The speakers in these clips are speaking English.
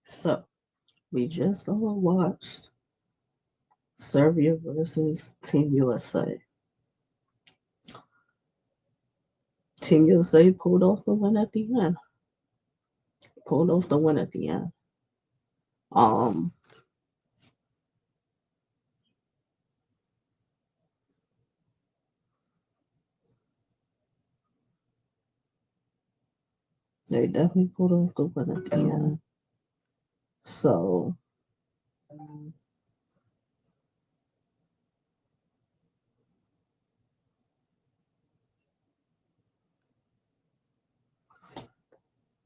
So we just all watched Serbia versus Team USA. Team USA pulled off the win at the end. Pulled off the win at the end. Um, they definitely pulled off the win at the end. So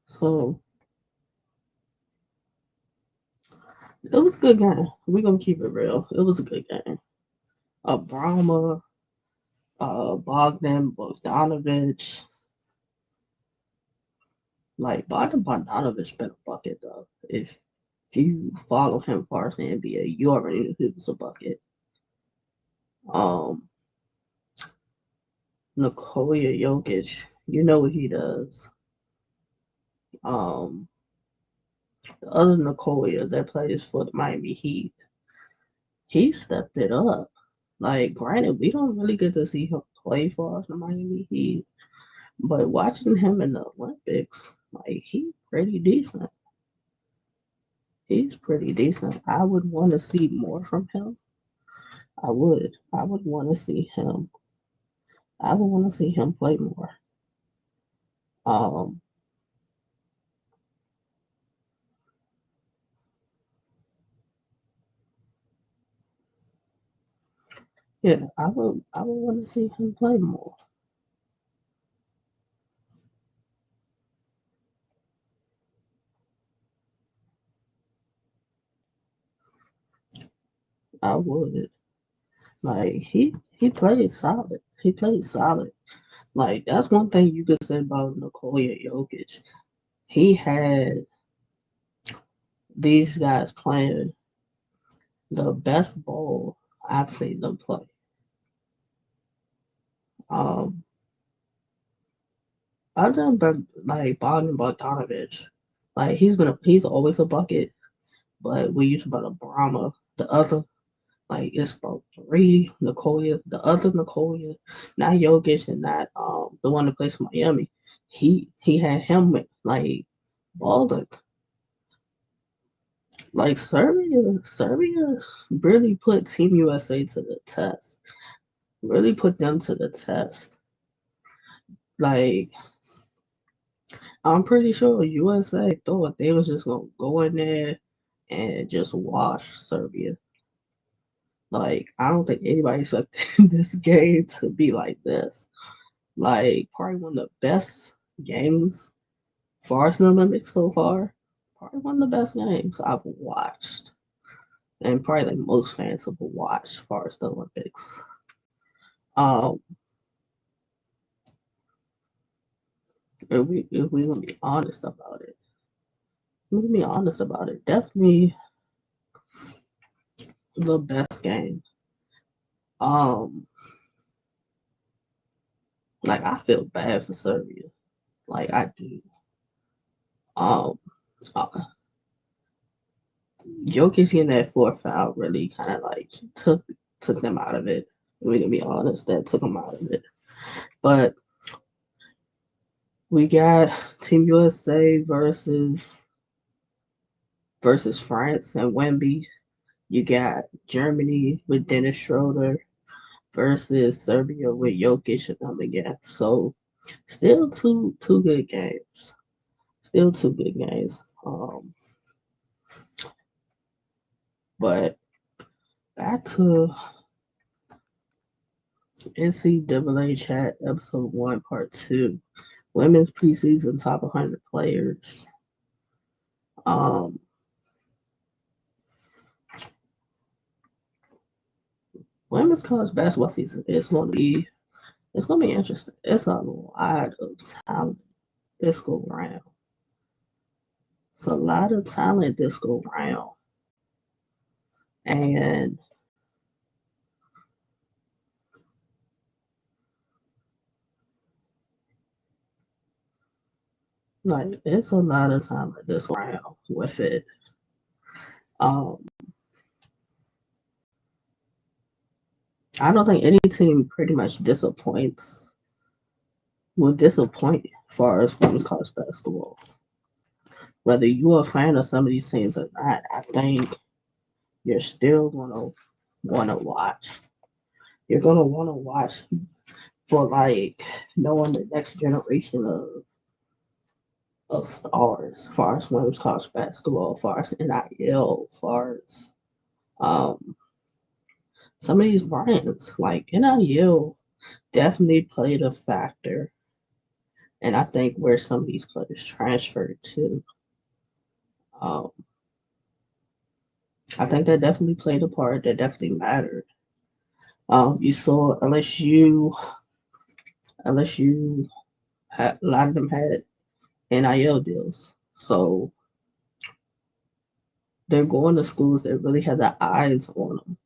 so it was a good game. We're gonna keep it real. It was a good game. Brahma, Bogdan Bogdanovic. Like Bogdan Bogdanovic been a bucket though. If you follow him far as the NBA, you already knew he was a bucket. Um, Nikola Jokic, you know what he does. Um, the other Nikola that plays for the Miami Heat, he stepped it up. Like, granted, we don't really get to see him play for the Miami Heat, but watching him in the Olympics, like, he's pretty decent. He's pretty decent. I would want to see more from him. I would. I would want to see him. I would want to see him play more. Um, yeah, I would. I would want to see him play more. I would. Like he played solid. He played solid. Like that's one thing you could say about Nikola Jokic. He had these guys playing the best ball I've seen them play. Um, other than like Bogdan Bogdanovic, like he's always a bucket. But we used about a Brahma, the other like it's about three Nikola, the other Nikola, not Jokic and not the one that plays for Miami. He had him like balling. Like Serbia really put Team USA to the test. Really put them to the test. Like I'm pretty sure USA thought they was just gonna go in there and just wash Serbia. Like I don't think anybody expected this game to be like this. Like probably one of the best games far as the Olympics so far. Probably one of the best games I've watched. And probably like most fans have watched as far as the Olympics. Um if we gonna be honest about it. We're gonna be honest about it. Definitely the best game. Um like I feel bad for Serbia. Like I do. Um uh, Jokic getting that fourth foul really kind of like took them out of it. We can be honest, that took them out of it. But we got Team USA versus France and Wemby. You got Germany with Dennis Schroeder versus Serbia with Jokic and them again. So still two good games. Still two good games. But back to NCAA chat episode 1 part 2. Women's preseason top 100 players. Um, Women's college basketball season is going to be interesting. It's a lot of talent this go round. It's a lot of talent this go round, and Like it's a lot of time at this round with it. Um, I don't think any team pretty much will disappoint as far as women's college basketball. Whether you're a fan of some of these teams or not, I think you're still gonna want to watch. You're gonna want to watch for like knowing the next generation of stars, as far as women's college basketball, as far as NIL, as far as um, some of these brands. Like NIL definitely played a factor, and I think where some of these players transferred to, um, I think that definitely played a part. That definitely mattered. You saw LSU had a lot of them had NIL deals, so they're going to schools that really have the eyes on them.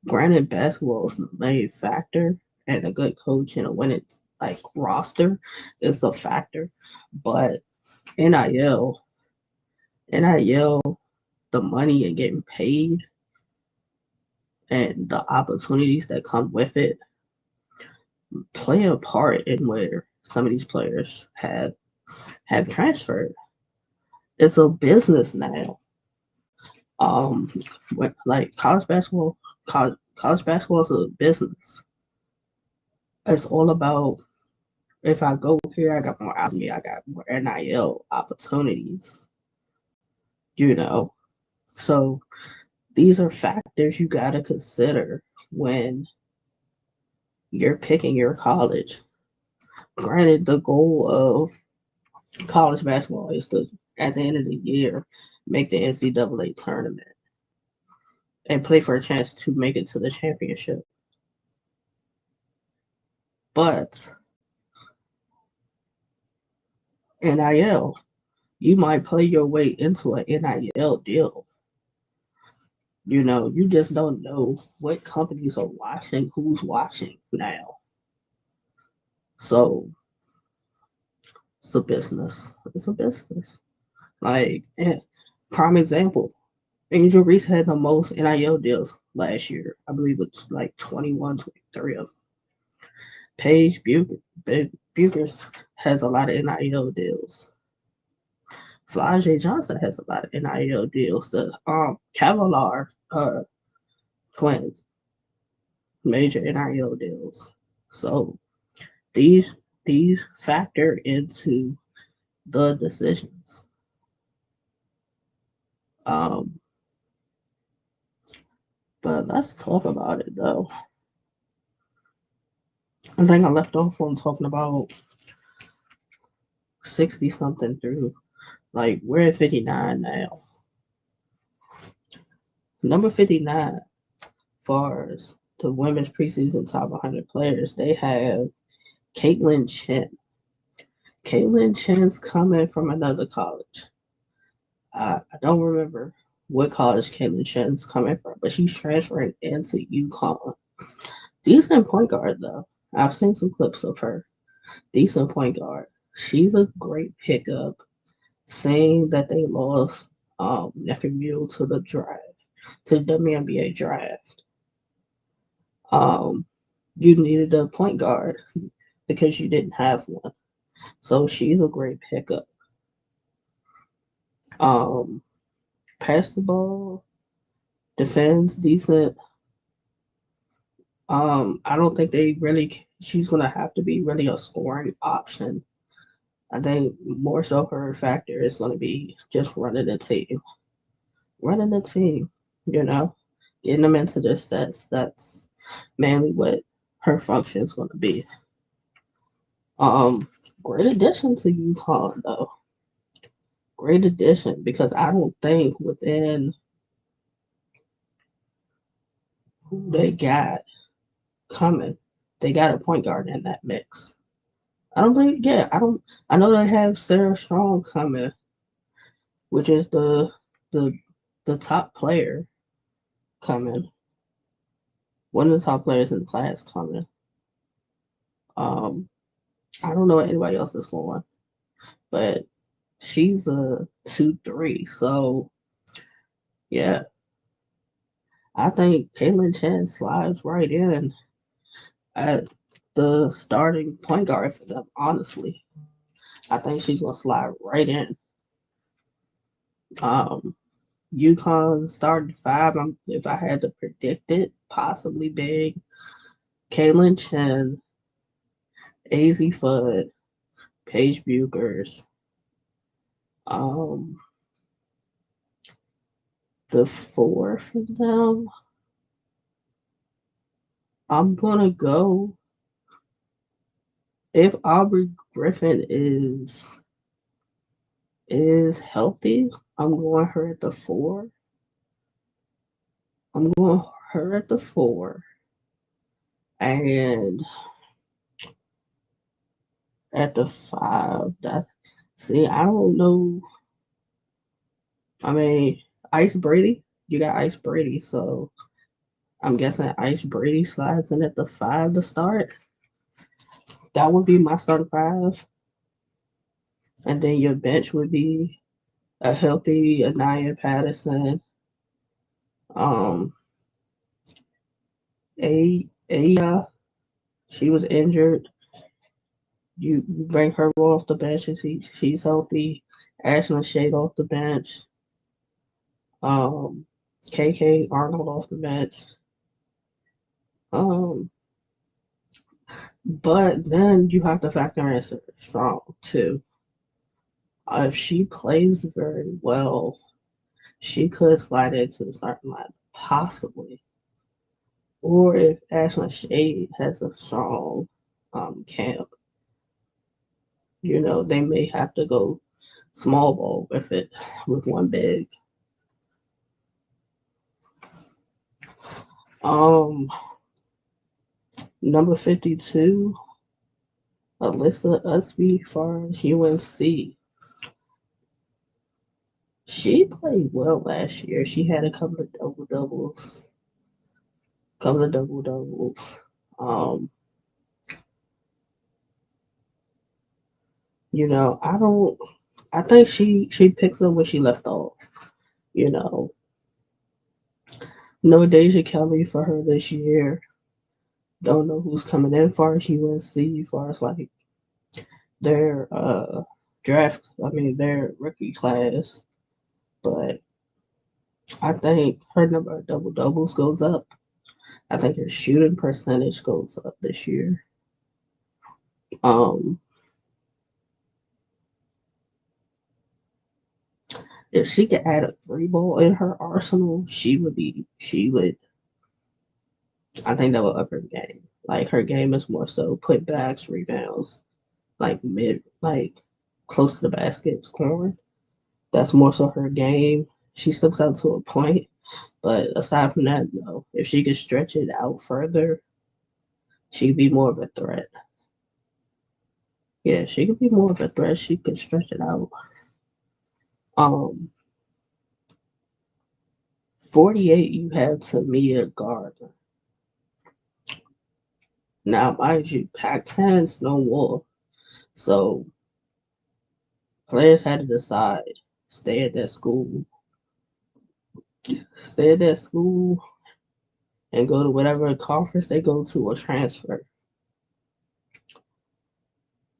Granted, basketball is the main factor, and a good coach and a winning like roster is the factor, but NIL, NIL, the money and getting paid and the opportunities that come with it play a part in where some of these players have transferred. It's a business now. Um, like college basketball is a business. It's all about if I go here, I got more eyes on me. I got more NIL opportunities. You know, so these are factors you got to consider when you're picking your college. Granted, the goal of college basketball is to, at the end of the year, make the NCAA tournament and play for a chance to make it to the championship. But NIL, you might play your way into an NIL deal. You know, you just don't know what companies are watching, who's watching now. So it's a business. It's a business. Like, prime example, Angel Reese had the most NIL deals last year. I believe it's like 21, 23 of Paige Buchers has a lot of NIL deals. Flajay Johnson has a lot of NIL deals. The Cavalier twins, major NIL deals. So these these factor into the decisions. Um, but let's talk about it though. I think I left off on talking about 60 something through like we're at 59 now. Number 59, far as the women's preseason top 100 players, they have Caitlin Chen. Caitlin Chen's coming from another college. I don't remember what college Caitlin Chen's coming from, but she's transferring into UConn. Decent point guard, though. I've seen some clips of her. Decent point guard. She's a great pickup. Saying that they lost Nephew Mule to the draft, to the WNBA draft. Um, you needed a point guard because you didn't have one. So she's a great pickup. Um, pass the ball, defends decent. I don't think they really. She's gonna have to be really a scoring option. I think more so her factor is gonna be just running the team. You know, getting them into their sets. That's mainly what her function is gonna be. Um, great addition to UConn though. Great addition because I don't think within who they got coming, they got a point guard in that mix. I don't believe. Yeah, I don't. I know they have Sarah Strong coming, which is the the top player coming. One of the top players in the class coming. Um, I don't know anybody else that's going, but she's a 2-3. So yeah, I think Caitlin Chen slides right in at the starting point guard for them. Honestly, I think she's gonna slide right in. Um, UConn starting five. If I had to predict it, possibly big. Caitlin Chen, AZ Fudd, Paige Buchers. Um, the four for them. I'm gonna go if Aubrey Griffin is healthy. I'm going her at the four. I'm going her at the four, and at the five. That see, I don't know. I mean, Ice Brady. You got Ice Brady, so I'm guessing Ice Brady slides in at the five to start. That would be my starting five, and then your bench would be a healthy Anaya Patterson, um, Aya. She was injured. You bring her off the bench and she's healthy. Ashlyn Shade off the bench. Um, KK Arnold off the bench. Um, but then you have to factor in Strong too. If she plays very well, she could slide into the starting line possibly. Or if Ashlyn Shade has a strong camp, they may have to go small ball with one big. Um, number 52, Alyssa Usby for UNC. She played well last year. She had a couple of double doubles. Um, I don't. I think she picks up where she left off. You know, no Deja Kelly for her this year. Don't know who's coming in for UNC as far as like their draft. I mean their rookie class, but I think her number of double doubles goes up. I think her shooting percentage goes up this year. Um, if she could add a three ball in her arsenal, she would be. She would. I think that would up her game. Like her game is more so putbacks, rebounds, like close to the basket, scoring. That's more so her game. She slips out to a point, but aside from that, no. If she could stretch it out further, she could be more of a threat. Yeah, she could be more of a threat. She could stretch it out. Um, 48, you have Tamia Gardner. Now, mind you, Pac-10's no more. So players had to decide, stay at that school, stay at that school, and go to whatever conference they go to or transfer.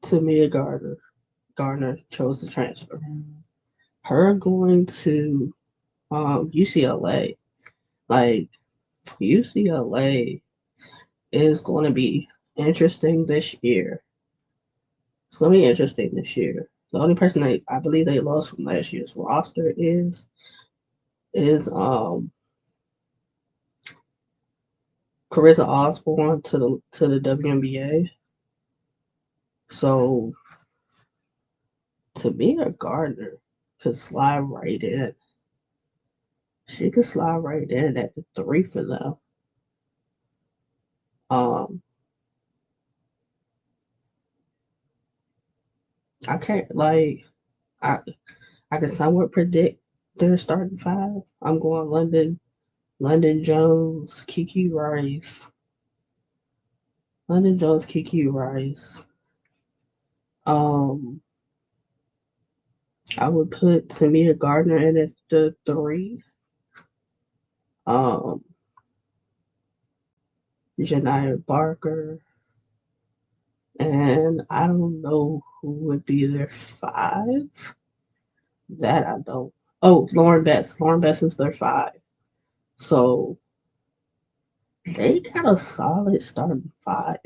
Tamia Gardner chose to transfer. Her going to UCLA, like UCLA is going to be interesting this year. It's going to be interesting this year. The only person I believe they lost from last year's roster is Carissa Osborne to the WNBA. So Tamia Gardner could slide right in. She could slide right in at the three for them. Um, I can't like I I can somewhat predict their starting five. I'm going London Jones, Kiki Rice, London Jones, Kiki Rice. Um, I would put Tamia Gardner in at the three. Um, Janiyah Barker, and I don't know who would be their five. That I don't. Oh, Lauren Betts. Lauren Betts is their five. So they got a solid starting five.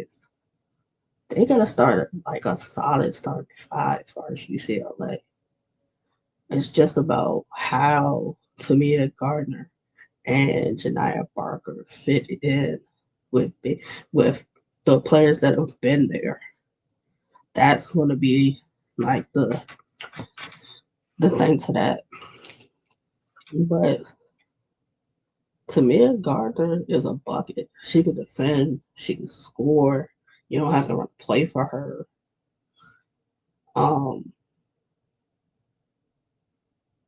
They got to start like a solid starting five for UCLA. It's just about how Tamia Gardner and Janiyah Barker fit in with with the players that have been there. That's going to be like the thing to that. But Tamia Gardner is a bucket. She can defend. She can score. You don't have to run play for her. Um,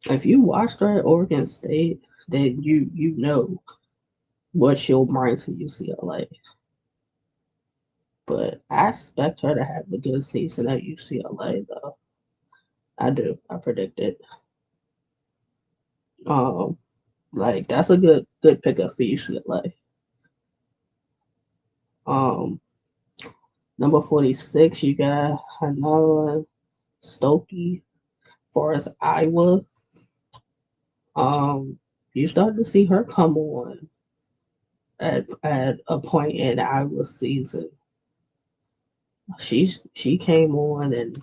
if you watched her at Oregon State, then you know what she'll bring to UCLA. But I expect her to have a good season at UCLA, though. I do. I predict it. Um, like that's a good pickup for UCLA. Um, Number 46, you got Hannah Stokey for as Iowa. You started to see her come on at a point in Iowa season. She came on and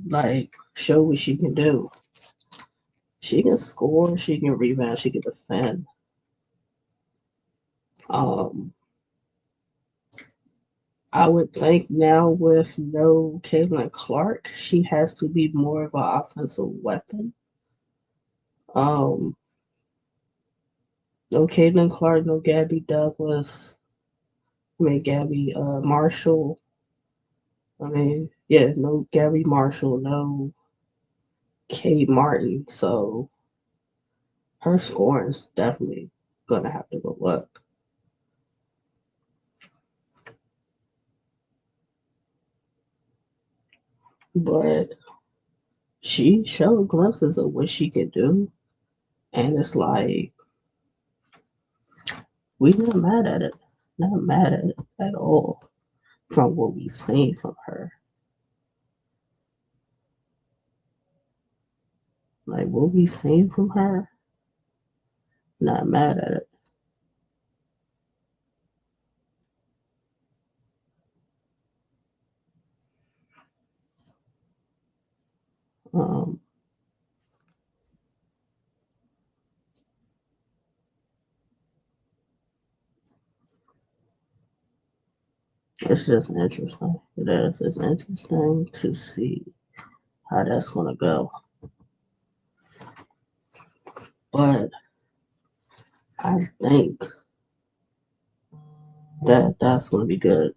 like showed what she can do. She can score, she can rebound, she can defend. Um, I would think now with no Caitlin Clark, she has to be more of an offensive weapon. Um, no Caitlin Clark, no Gabby Douglas. I mean, Gabby Marshall. I mean, yeah, no Gabby Marshall, no Kate Martin. So her scoring is definitely going to have to go up. But she showed glimpses of what she could do. And it's like, we're not mad at it. Not mad at it at all from what we've seen from her. Like, what we've seen from her, not mad at it. Um, it's just interesting. It is. It's interesting to see how that's going to go. But I think that's going to be good.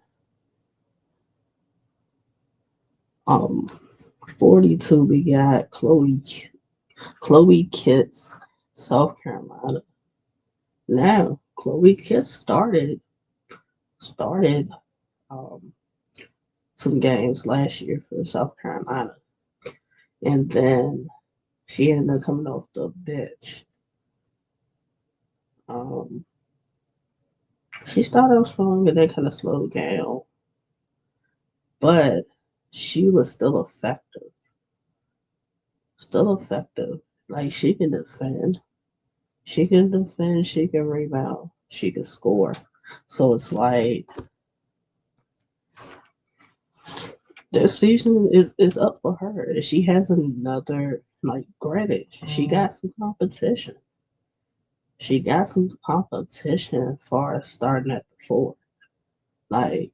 Um, 42, we got Chloe Kitts, South Carolina. Now, Chloe Kitts started um, some games last year for South Carolina, and then she ended up coming off the bench. Um, she started off strong and then kind of slowed down, but she was still effective. Still effective. Like she can defend. She can defend, she can rebound, she can score. So it's like this season is up for her. She has another like granted, she got some competition. She got some competition for starting at the four. Like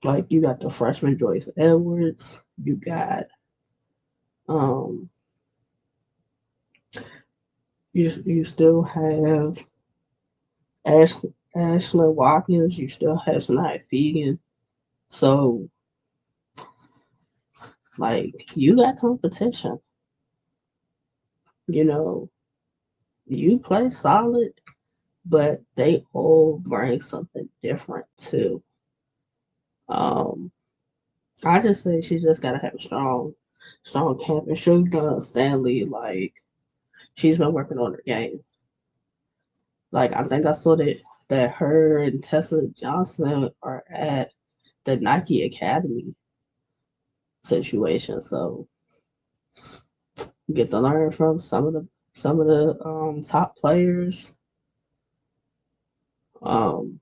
like you got the freshman Joyce Edwards, you got um you still have Ash, Ashlyn Watkins, you still have Sanaya Fegan. So like you got competition. You know, you play solid, but they all bring something different too. Um, I just say she just gotta have a strong camp and she'll Stanley like she's been working on her game. Like I think I saw that her and Tessa Johnson are at the Nike Academy situation, so get to learn from some of the top players. Um,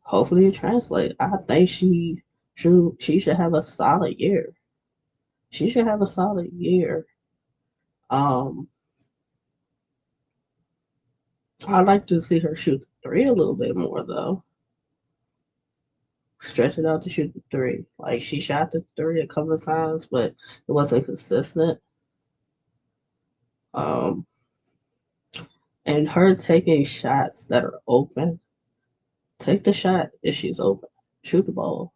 Hopefully it translates. I think she should have a solid year. She should have a solid year. Um, I'd like to see her shoot the three a little bit more though. Stretch it out to shoot the three. Like she shot the three a couple of times, but it wasn't consistent. Um, and her taking shots that are open. Take the shot if she's open. Shoot the ball.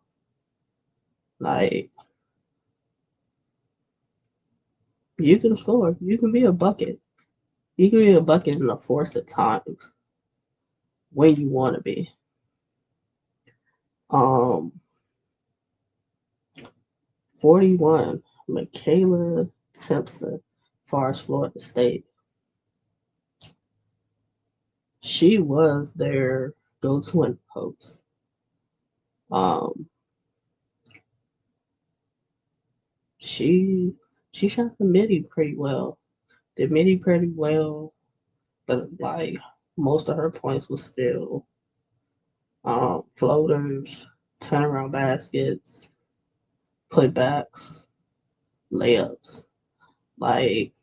Like you can score. You can be a bucket. You can be a bucket in a force at times when you want to be. Um, 41, Michaela Timpson, far as Florida State. She was their go-to in post. Um, she she shot the midi pretty well. Did midi pretty well, but like most of her points was still floaters, turnaround baskets, putbacks, layups. Like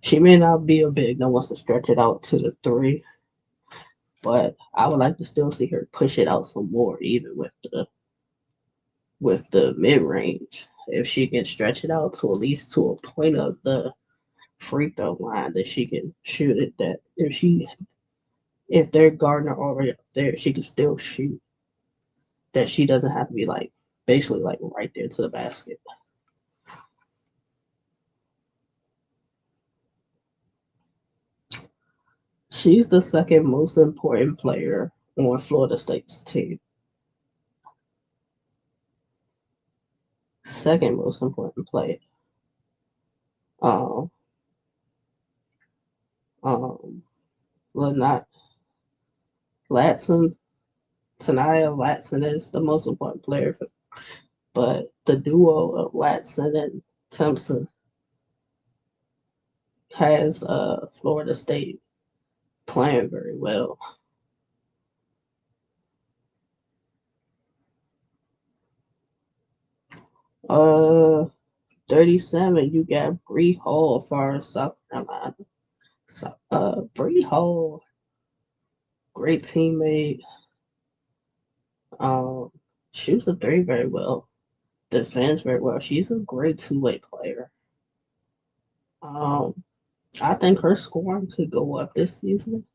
she may not be a big that wants to stretch it out to the three, but I would like to still see her push it out some more, even with the mid range. If she can stretch it out to at least to a point of the free throw line, that she can shoot it. That if they're Gardner already up there, she can still shoot. That she doesn't have to be like basically like right there to the basket. She's the second most important player on Florida State's team. Second most important player. Um, um, well, not Latson. Tanaya Latson is the most important player, but the duo of Latson and Thompson has Florida State playing very well. 37, you got Bree Hall for South Carolina. So, Bree Hall, great teammate. Um, shoots a three very well, defends very well. She's a great two-way player. Um, I think her scoring could go up this season.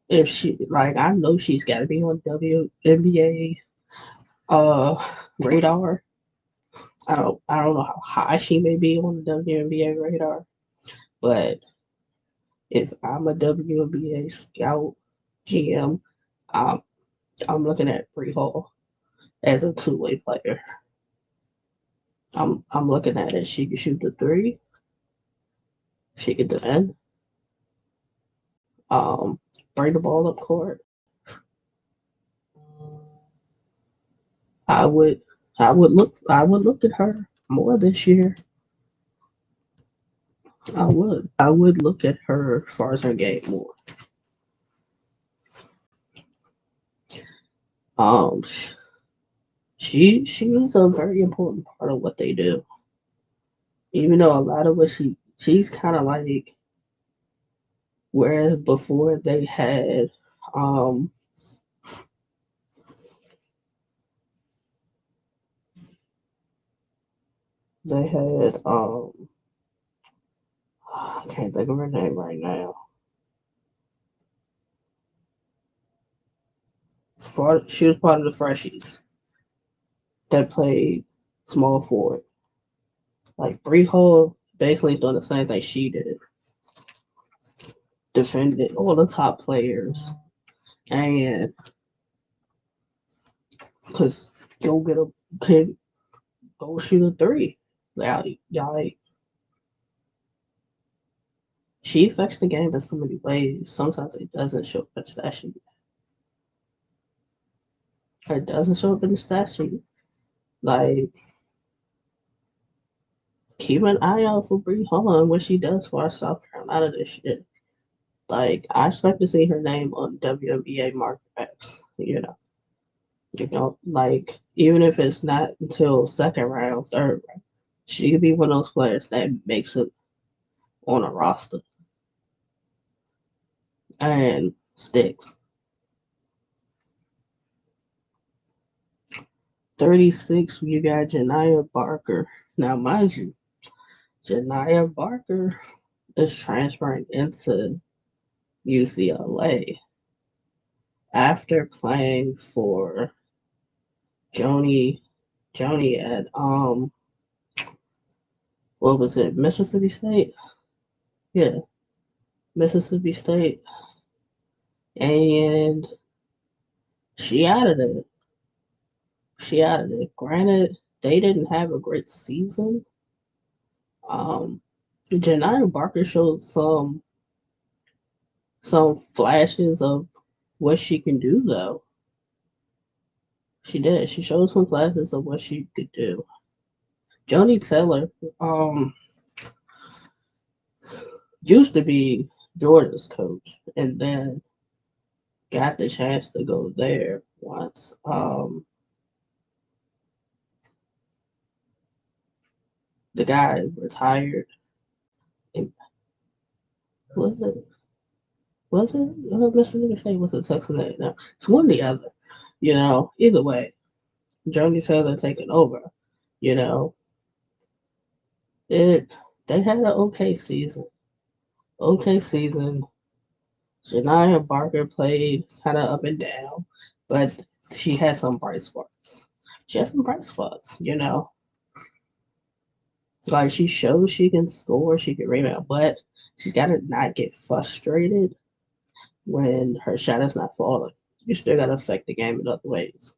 If she like, I know she's got to be on WNBA radar. I don't know how high she may be on the WNBA radar, but if I'm a WNBA scout GM, um, I'm looking at Bree Hall as a two-way player. I'm looking at it. She can shoot the three. She can defend. Um, Bring the ball up court. I would I would look at her more this year. I would look at her as far as her game more. Um, she's a very important part of what they do. Even though a lot of what she's kind of like, whereas before um they had I can't think of her name right now. She was part of the freshies that played small forward. Like Bree Hall basically doing the same thing she did, defended all the top players, and because go get a kid, go shoot a three. Like she affects the game in so many ways. Sometimes it doesn't show up in the stat sheet. It doesn't show up in the stat sheet. Like keep an eye out for Bree Hall and what she does for our South Carolina this year. Like I expect to see her name on WNBA markbacks. Like even if it's not until second round, third round, she could be one of those players that makes it on a roster and sticks. 36, you got Janiah Barker. Now, mind you, Janiah Barker is transferring into UCLA after playing for Joni Joni at what was it, Mississippi State? Yeah, Mississippi State. And she added it. She added it. Granted, they didn't have a great season. Um Janiah Barker showed some flashes of what she can do though. She did. She showed some flashes of what she could do. Joni Taylor, um, used to be Georgia's coach, and then got the chance to go there once. The guy retired. And was it? Was it Mississippi State? Was it Texas A&M? No, it's one or the other. Either way, Joni Taylor taking over. You know, it. They had an okay season. Okay season. Janiah Barker played kind of up and down, but she had some bright spots. She had some bright spots. Like she shows she can score, she can rebound, but she's got to not get frustrated when her shot is not falling. You still got to affect the game in other ways.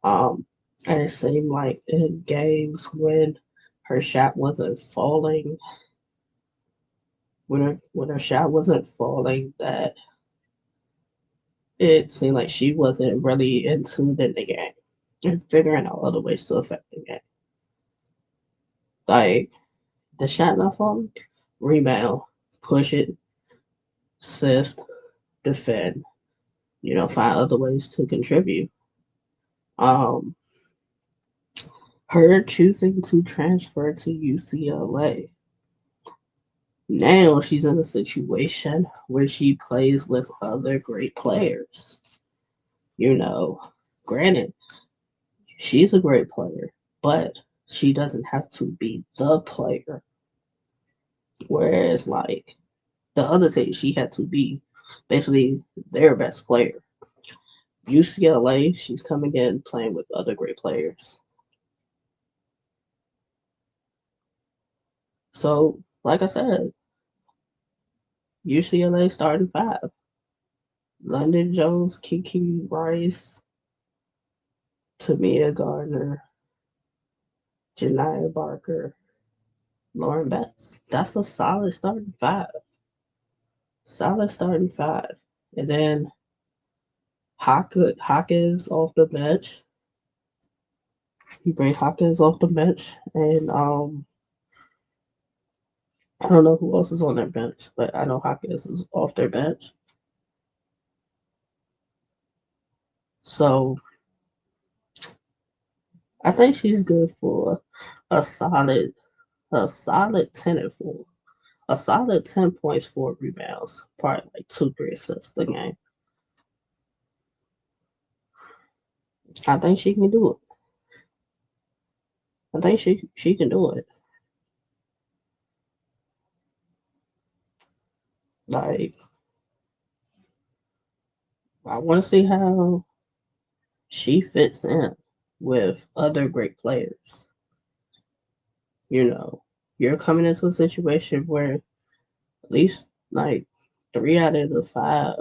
Um, and it seemed like in games when her shot wasn't falling, when her shot wasn't falling, that it seemed like she wasn't really into the game and figuring out other ways to affect the game. Like the shot not falling, rebound, push it, assist, defend. Find other ways to contribute. Um, her choosing to transfer to UCLA. Now she's in a situation where she plays with other great players. You know, Granted, she's a great player, but she doesn't have to be the player. Whereas, like the other team, she had to be basically their best player. UCLA, she's coming in playing with other great players. So, like I said, UCLA starting five: London Jones, Kiki Rice, Tamia Gardner, Janiah Barker, Lauren Betts. That's a solid starting five. Solid starting five. And then Hawkins off the bench. You bring Hawkins off the bench, and I don't know who else is on their bench, but I know Hawkins is off their bench. So I think she's good for a solid, a solid 10 and 4, a solid 10 points, 4 rebounds, probably like 2, 3 assists a game. I think she can do it. I think she can do it. Like I want to see how she fits in with other great players. You know, you're coming into a situation where at least like 3 out of the 5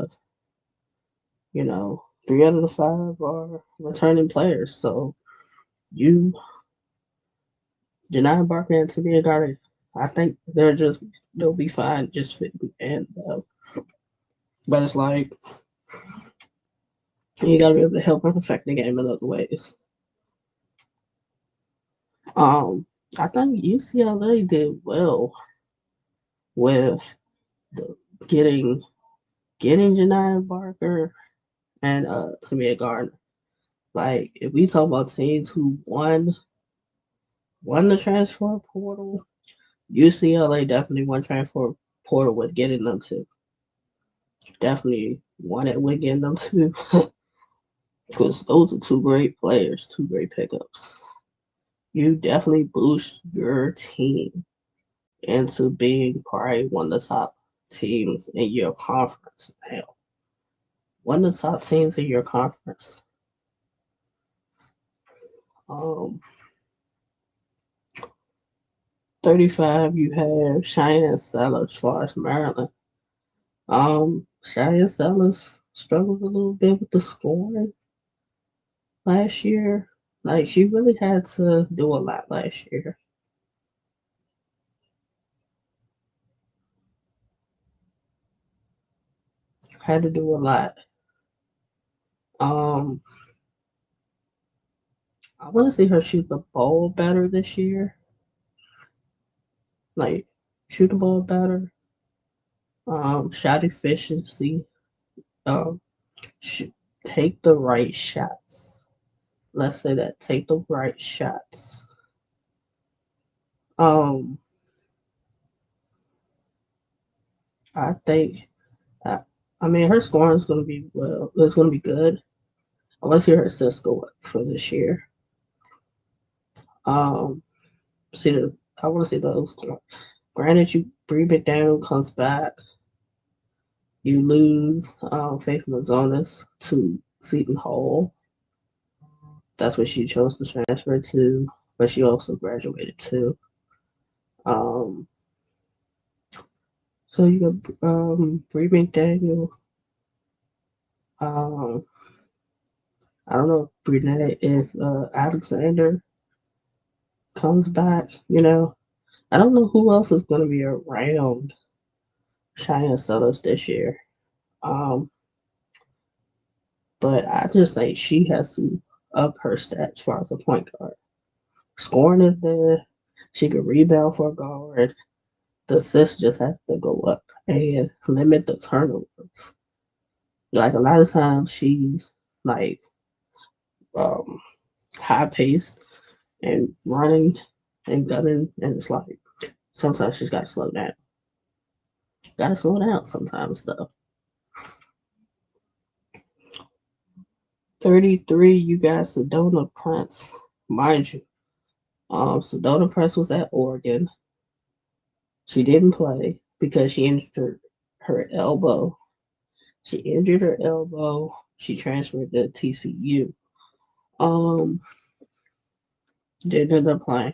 3 out of the 5 are returning players. So you, Janai Barker and Tamia Garden, I think they'll be fine just fitting in. But it's like you gotta be able to help them affect the game in other ways. Um, I think UCLA did well with the, getting Janai Barker and Tamia Gardner. Like if we talk about teams who won the transfer portal, UCLA definitely won transfer portal with getting them to. Definitely won it with getting them to. Because those are two great players, two great pickups. You definitely boost your team into being probably one of the top teams in your conference now. One of the top teams in your conference. Um, 35, you have Cheyenne Sellers as far as Maryland. Cheyenne Sellers struggled a little bit with the scoring last year. Like, she really had to do a lot last year. Had to do a lot. Um, I want to see her shoot the ball better this year. Like, shoot the ball better. Shot efficiency. Um, sh- take the right shots. Let's say that. Take the right shots. Um, I think. I, I mean, her scoring is going to be well. It's going to be good. I want to see her assists go up for this year. Um, see the. I want to see those going. Granted, you Bree McDaniel comes back. You lose Faith Mazonas to Seton Hall. That's what she chose to transfer to, but she also graduated too. Um, so you got Bree McDaniel. Um, I don't know if Brunette, if Alexander comes back. I don't know who else is going to be around Cheyenne Sellers this year. Um, but I just think she has to up her stats as far as a point guard. Scoring is there. She can rebound for a guard. The assists just have to go up and limit the turnovers. Like a lot of times she's like um, high paced and running and gunning, and it's like sometimes she's got to slow down. Got to slow down sometimes though. 33, you got Sedona Prince, mind you. Sedona Prince was at Oregon. She didn't play because she injured her elbow. She injured her elbow. She transferred to TCU. Um, didn't end up playing.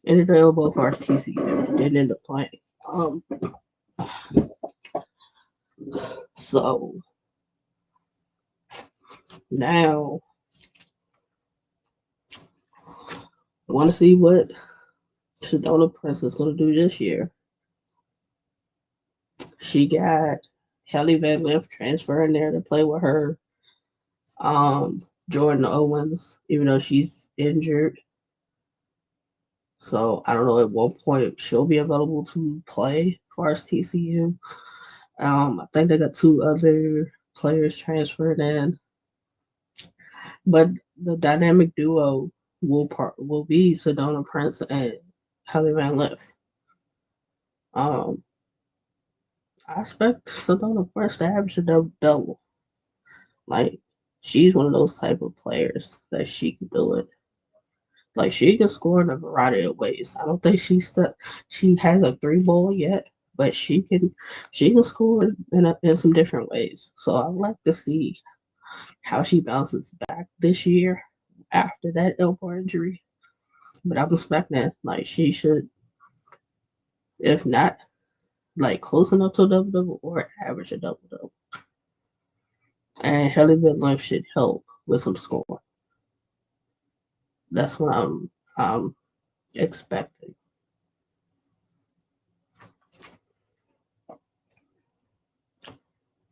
Injured her elbow for TCU. Didn't end up playing. Um, so now want to see what Sedona Prince is going to do this year. She got Kelly Van Lith transferring there to play with her. Jordan Owens, even though she's injured. So I don't know at what point she'll be available to play for us TCU. I think they got 2 other players transferred in, but the dynamic duo will be Sedona Prince and Kelly Van Lith. Um, I expect Sedona Prince to average a double. Like she's one of those type of players that she can do it. Like she can score in a variety of ways. I don't think she has a 3 ball yet, but she can score in some different ways. So I'd like to see how she bounces back this year after that elbow injury. But I'm expecting like she should, if not like close enough to a double double or average a double double. and Haley Van Lith should help with some scoring. That's what I'm expecting.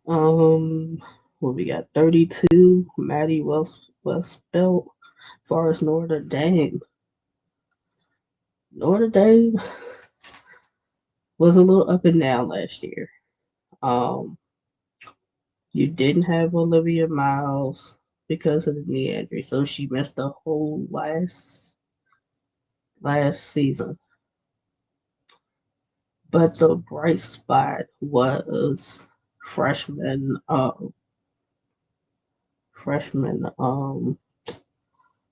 Um, what we got? 32. Maddie Westbelt. As far as Notre Dame, Notre Dame was a little up and down last year. Um, you didn't have Olivia Miles because of the knee injury, so she missed the whole last season. But the bright spot was freshman freshman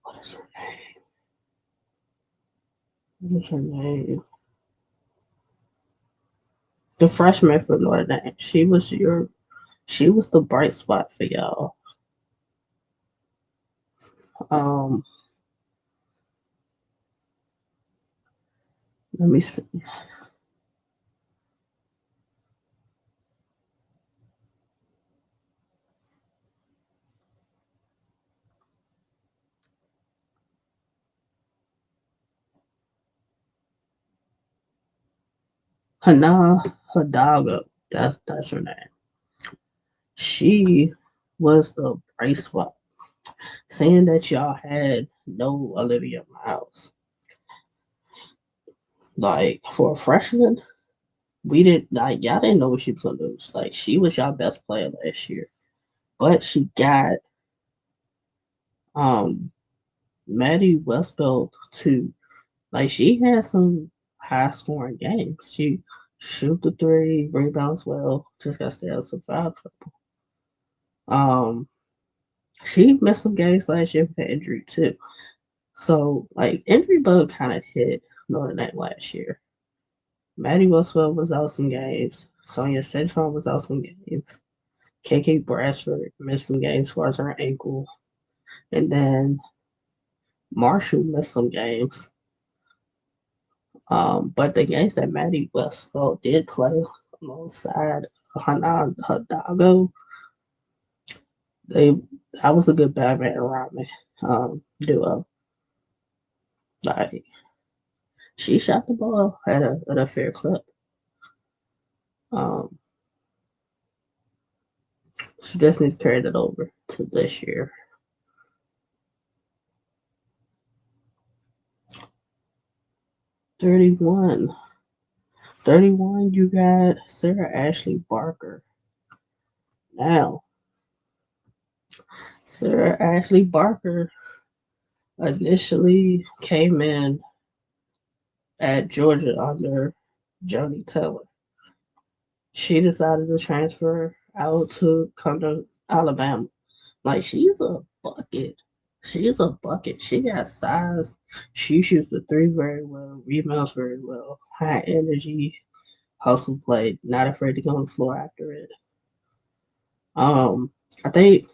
what is her name? What is her name? The freshman for Notre Dame. She was the bright spot for y'all. Um let me see. Hana Hidalgo. That's her name. She was the bright spot. Saying that y'all had no Olivia Miles. Like for a freshman, we didn't like y'all didn't know what she was gonna do. Like she was y'all best player last year. But she got um Maddie Westbelt to like she had some high scoring games. She shoot the three, rebounds well, just got to stay out of some foul trouble. Um she missed some games last year with injury too. So like injury bug kind of hit Notre Dame last year. Maddie Westbelt was out some games. Sonia Citron was out some games. KK Brashford missed some games as far as her ankle. And then Marshall missed some games. But the games that Maddie Westfall did play alongside Hanan Hidalgo, they that was a good Batman and Robin duo. Like she shot the ball at a fair clip. Um, she just needs to carry that over to this year. 31. 31, you got Sarah Ashley Barker. Now, Sarah Ashley Barker initially came in at Georgia under Joni Taylor. She decided to transfer out to come to Alabama. Like she's a bucket. She's a bucket. She got size. She shoots the three very well, rebounds very well, high energy, hustle play, not afraid to go on the floor after it. I think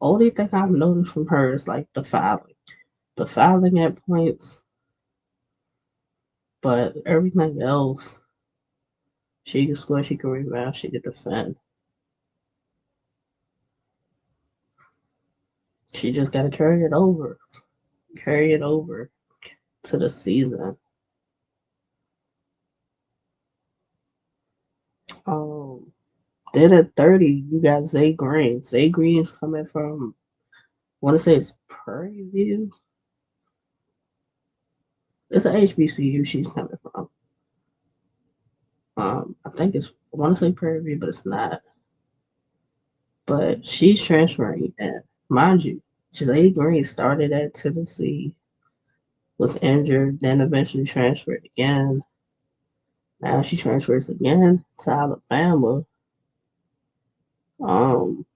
only thing I've noticed from her is like the fouling. The fouling at points, but everything else, she can score, she can rebound, she can defend. She just got to carry it over to the season. Um, then at 30, you got Zay Green. Zay Green's coming from, I want to say it's Prairie View. It's an HBCU she's coming from. I think it's, I want to say Prairie View, but it's not. But she's transferring, and mind you, Zay Green started at Tennessee, was injured, then eventually transferred again. Now she transfers again to Alabama. Um,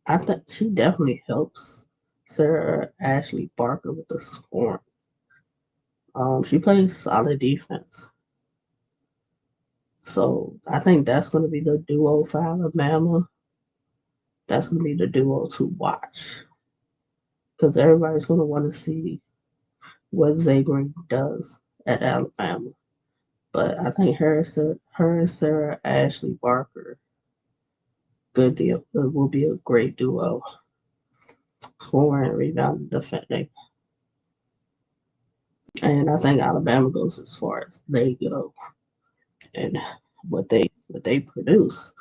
I think she definitely helps Sarah Ashley Barker with the scoring. She plays solid defense. So I think that's going to be the duo for Alabama. That's going to be the duo to watch because everybody's going to want to see what Zay Green does at Alabama. But I think her and Sarah Ashley Barker good deal. It will be a great duo, scoring, rebounding, defending, and I think Alabama goes as far as they go and what they produce.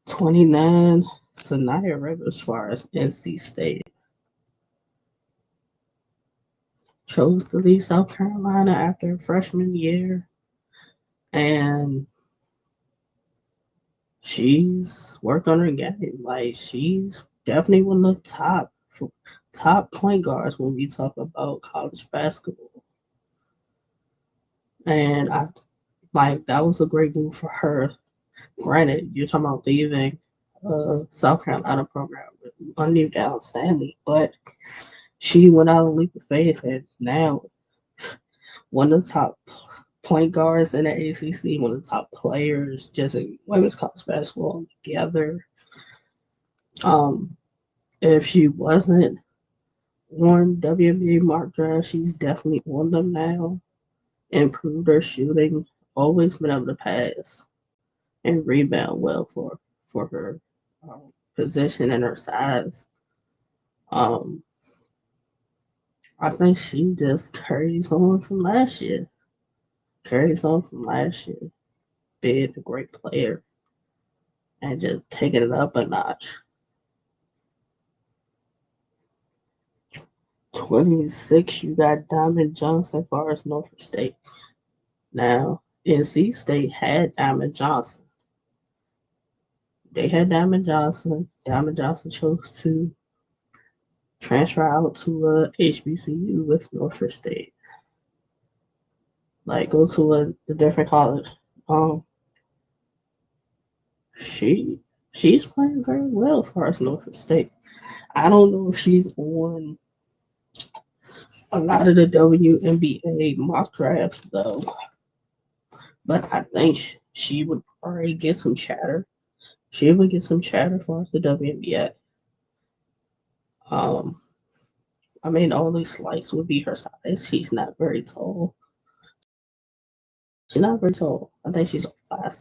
29, Sanaya Rivers as far as NC State chose to leave South Carolina after her freshman year, and she's worked on her game. Like she's definitely one of the top point guards when we talk about college basketball. And I like that was a great move for her. Granted, you're talking about leaving South Carolina program with under Dallas Stanley, but she went out on a leap of faith, and now one of the top point guards in the ACC, one of the top players just in women's college basketball together. Um, if she wasn't on WNBA mock draft, she's definitely on them now. Improved her shooting, always been able to pass and rebound well for her position and her size. Um, I think she just carries on from last year. Carries on from last year, being a great player and just taking it up a notch. 26, you got Diamond Johnson as far as Norfolk State. Now, NC State had Diamond Johnson. They had Diamond Johnson. Diamond Johnson chose to transfer out to HBCU with Norfolk State. Like, go to a different college. Um, she she's playing very well as far as Norfolk State. I don't know if she's on a lot of the WNBA mock drafts though, but I think she would already get some chatter. She would get some chatter for the WNBA. Um, I mean, only slice would be her size. She's not very tall. She's not very tall. I think she's a 5.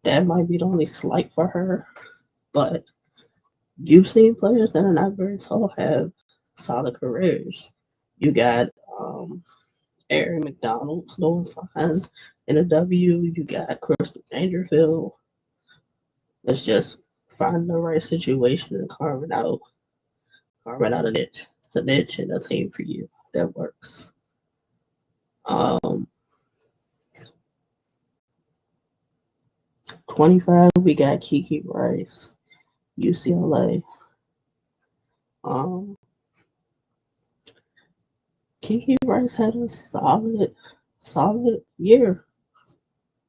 That might be the only slight for her. But you've seen players that are not very tall have solid careers. You got Aaron McDonald's doing fine in a W. You got Crystal Dangerfield. It's just finding the right situation and carving out a niche and a team for you that works. Um, 25, we got Kiki Rice, UCLA. Um, Kiki Rice had a solid year,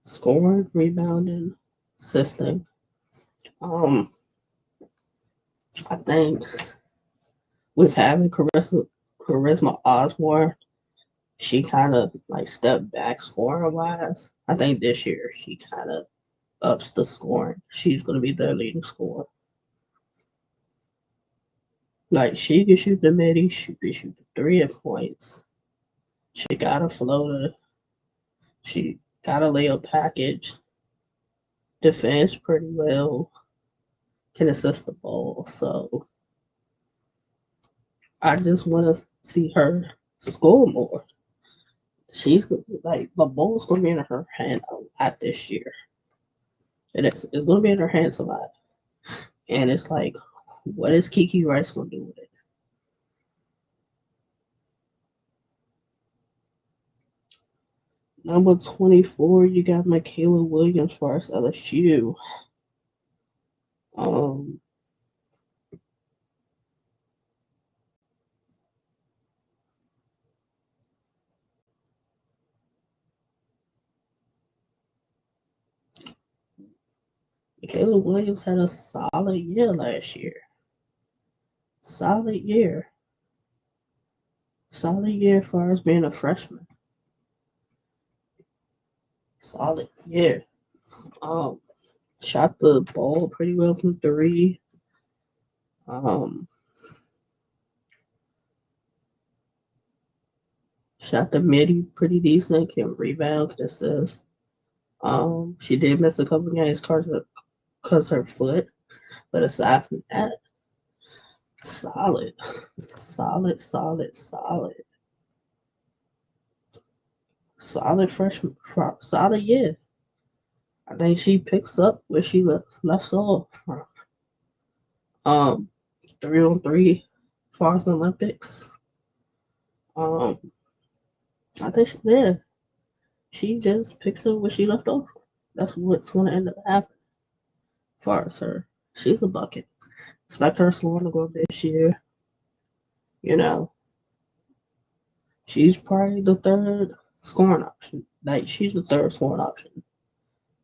scoring, rebounding, assisting. Um, I think with having Charisma Osborne, she kind of like stepped back scoring wise. I think this year she kind of ups the scoring. She's going to be their leading scorer. Like she can shoot the midi, she can shoot the three at points. She got a floater. She got a layup package. Defends pretty well. Can assist the ball. So I just want to see her score more. She's like the ball's going to be in her hand a lot this year. It's going to be in her hands a lot. And it's like, what is Kiki Rice going to do with it? Number 24, you got Michaela Williams for us LSU. Um, Michaela Williams had a solid year last year. Solid year. Solid year as far as being a freshman. Solid year. Um, shot the ball pretty well from three. Um, shot the midi pretty decent. Can rebound, can assist. She did miss a couple games because her foot, but aside from that, solid, solid freshman, solid year. I think she picks up where she left off. Um, 3-on-3 as far as the Olympics. Um, I think she just picks up where she left off. That's what's going to end up happening. As far as her, she's a bucket. Expect her scoring to go this year. You know, she's probably the third scoring option. Like she's the third scoring option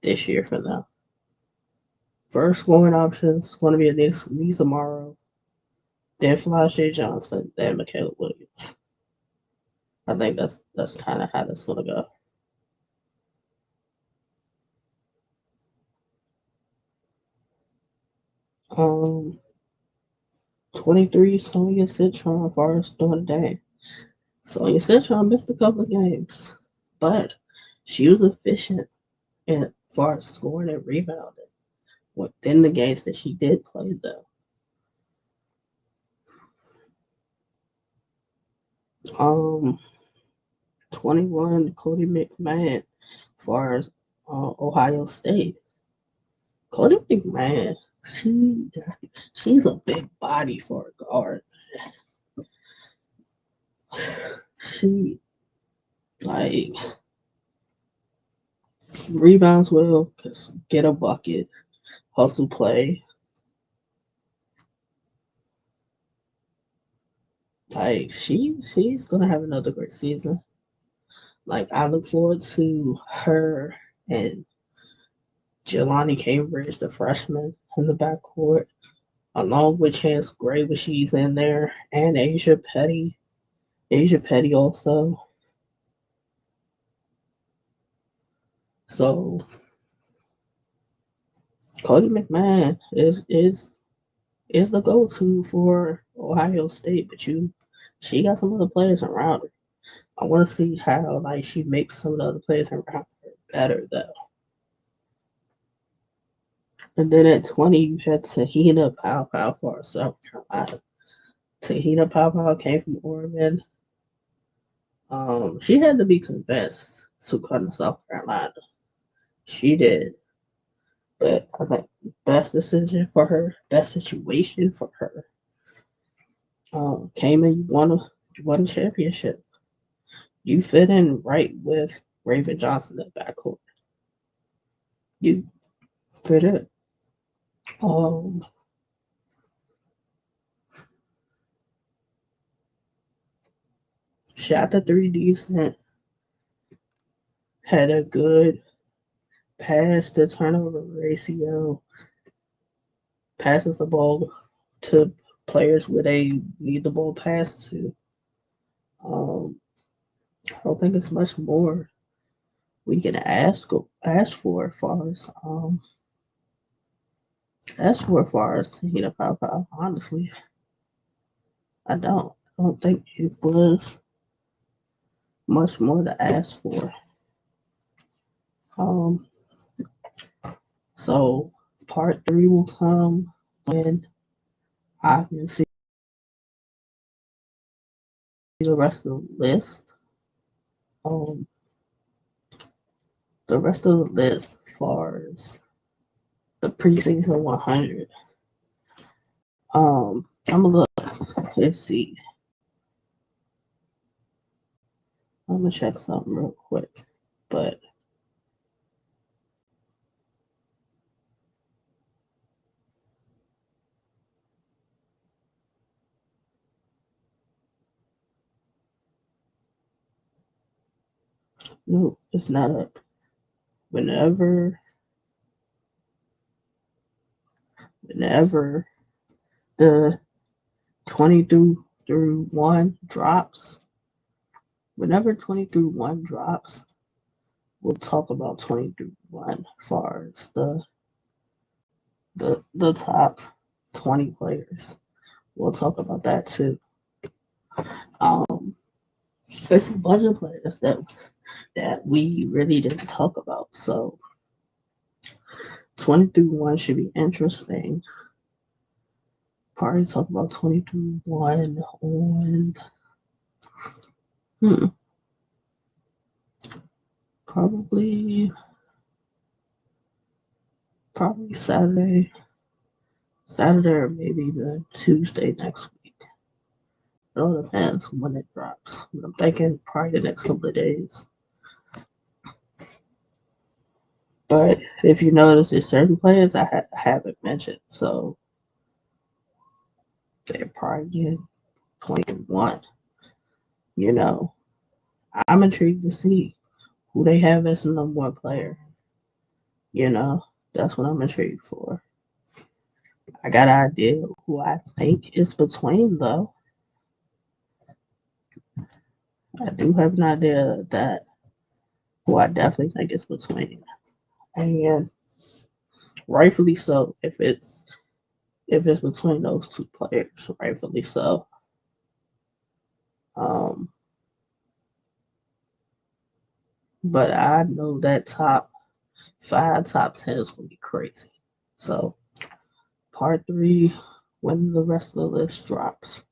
this year for them. First scoring option is going to be Lisa Morrow, then Flash J. Johnson, then Michaela Williams. I think that's kind of how that's going to go. 23, Sonia Citron as far as doing the day. Sonia Citron missed a couple of games, but she was efficient as far as scoring and rebounding within the games that she did play, though. 21, Cody McMahon as far as Ohio State. Cody McMahon, she's a big body for a guard. She like rebounds well, get a bucket, hustle play. Like she's gonna have another great season. Like I look forward to her and Jelani Cambridge, the freshman, in the backcourt, along with Chance Gray when she's in there, and Asia Petty. Asia Petty also. So Cody McMahon is the go-to for Ohio State, but she got some other players around her. I want to see how like she makes some of the other players around her better though. And then at 20, you had Tahina Pow for South Carolina. Tahina Pow came from Oregon. She had to be convinced to come to South Carolina. She did. But I think best decision for her, best situation for her. Came and won a championship. You fit in right with Raven Johnson at backcourt. You fit in. Um, Shot the three decent. Had a good pass to turnover ratio. Passes the ball to players where they need the ball passed to. Um, I don't think it's much more we can ask for as far as Tahina Pow. Honestly, I don't. I don't think it was much more to ask for. Um, so part 3 will come when I can see the rest of the list. Um, the rest of the list as far as the preseason 100. I'm gonna look. Let's see. I'm gonna check something real quick, but no, it's not up. Whenever the 20 through 1 drops, whenever 20 through 1 drops, we'll talk about 20 through 1 as far as the top 20 players. We'll talk about that too. There's a bunch of players that we really didn't talk about. So 23-1 should be interesting. Probably talk about 23-1 on hmm, probably Saturday. Saturday or maybe the Tuesday next week. It all depends when it drops. But I'm thinking probably the next couple of days. But if you notice, there's certain players I haven't mentioned, so they're probably getting 21. You know, I'm intrigued to see who they have as the number one player. You know, that's what I'm intrigued for. I got an idea who I think is between, though. I do have an idea of that who I definitely think is between. And rightfully so, if it's between those two players, rightfully so. Um, but I know that top 5, top 10 is gonna be crazy. So part 3, when the rest of the list drops.